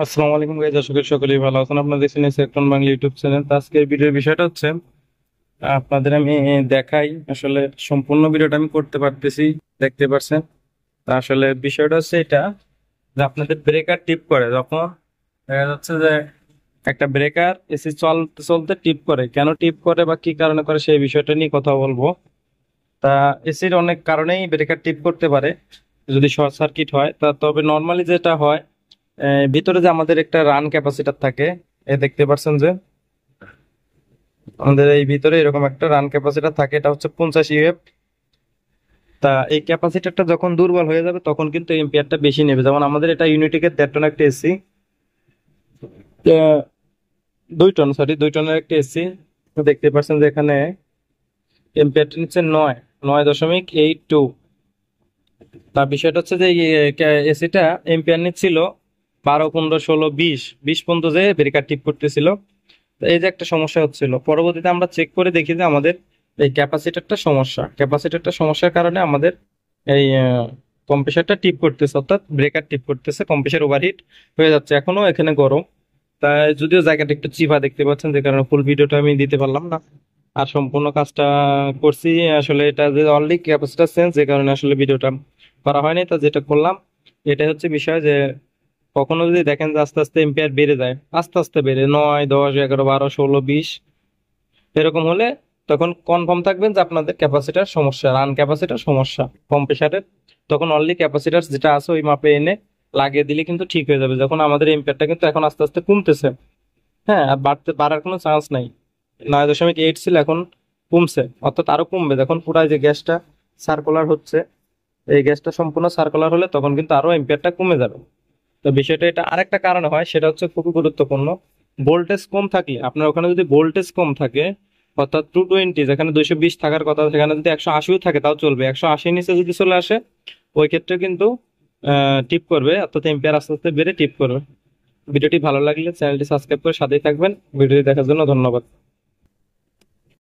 আসসালামু আলাইকুম গাইস, আশা করি সকলেই ভালো আছেন। আপনাদের দেখছেন সেক্টন বাংলা ইউটিউব চ্যানেল। তো আজকের ভিডিওর বিষয়টা হচ্ছে আপনাদের আমি দেখাই আসলে সম্পূর্ণ ভিডিওটা আমি করতে পারতেছি, দেখতে পারছেন। তা আসলে বিষয়টা হচ্ছে এটা যে আপনাদের ব্রেকার টিপ করে যখন দেখা যাচ্ছে যে একটা ব্রেকার এসি চলতে চলতে টিপ করে, কেন টিপ করে বা কি কারণে করে সেই বিষয়টা নিয়ে কথা বলবো। তা এসির অনেক কারণেই ব্রেকার টিপ করতে পারে যদি শর্ট সার্কিট হয়। তা তবে নর্মালি যেটা হয়, ভিতরে যে আমাদের একটা রান ক্যাপাসিটার থাকে, দেখতে পাচ্ছেন যে আমাদের এই ভিতরে এরকম একটা রান ক্যাপাসিটার থাকে, এটা হচ্ছে 50 ইউএফ। তা এই ক্যাপাসিটারটা যখন দুর্বল হয়ে যাবে তখন কিন্তু এম্পিয়ারটা বেশি নেবে। যেমন আমাদের এটা ইউনিটেকের 1.5 টন একটা এসি, 2 টন, সরি 2 টনের একটা এসি। দেখতে পাচ্ছেন যে এখানে এম্পিয়ারটা নিচ্ছে 9.82। তার বিষয়টা হচ্ছে যে এসিটা এম্পিয়ার নিচ্ছিল 12, 15, 16, 20 পর্যন্ত যে ব্রেকার টিপ করতেছিল। তো এই যে একটা সমস্যা হচ্ছিল, পরবর্তীতে আমরা চেক করে দেখি যে আমাদের এই ক্যাপাসিটরটা সমস্যার কারণে আমাদের এই কম্প্রেসারটা টিপ করতেছে, অর্থাৎ ব্রেকার টিপ করতেছে, কম্প্রেসার ওভারহিট হয়ে যাচ্ছে। এখনো এখানে গরম, তাই যদিও জায়গাটা একটু চিপা দেখতে পাচ্ছেন, যে কারণে ফুল ভিডিওটা আমি দিতে পারলাম না। আর সম্পূর্ণ কাজটা করছি আসলে এটা যে অনলি ক্যাপাসিটর চেঞ্জ, যে কারণে আসলে ভিডিওটা করা হয়নি। তা যেটা করলাম এটা হচ্ছে বিষয় যে কখনো যদি দেখেন যে আস্তে আস্তে এম্পিয়ার বেড়ে যায়, আস্তে আস্তে বেড়ে 9, 10, 11, 12, 16, 20 এরকম হলে তখন কনফার্ম থাকবেন যে আপনাদের ক্যাপাসিটার সমস্যা, রান ক্যাপাসিটার সমস্যা কম্প্রেসারের। তখন অনলি ক্যাপাসিটার যেটা আছে ওই মাপে এনে লাগিয়ে দিলে কিন্তু ঠিক হয়ে যাবে। যখন আমাদের এম্পিয়ারটা কিন্তু এখন আস্তে আস্তে কমতেছে, হ্যাঁ, আর বাড়ার কোনো চান্স নাই। 9.8 ছিল, এখন কমছে, অর্থাৎ আরো কমবে যখন পুরো যে গ্যাসটা সার্কুলার হচ্ছে। এই গ্যাসটা সম্পূর্ণ সার্কুলার হলে তখন কিন্তু আরো এম্পিয়ারটা কমে যাবে। তো বিষয়টা এটা আরেকটা কারণে হয়, সেটা হচ্ছে খুবই গুরুত্বপূর্ণ। ভোল্টেজ কম থাকলে, আপনার ওখানে যদি ভোল্টেজ কম থাকে, অর্থাৎ 220 যেখানে 220 থাকার কথা সেখানে যদি 180 থাকে তাও চলবে, 180 নিচে যদি চলে আসে ওই ক্ষেত্রে কিন্তু টিপ করবে, অর্থাৎ এম্পিয়ার আস্তে আস্তে বেড়ে টিপ করবে। ভিডিওটি ভালো লাগলে চ্যানেলটি সাবস্ক্রাইব করে সাথেই থাকবেন। ভিডিওটি দেখার জন্য ধন্যবাদ।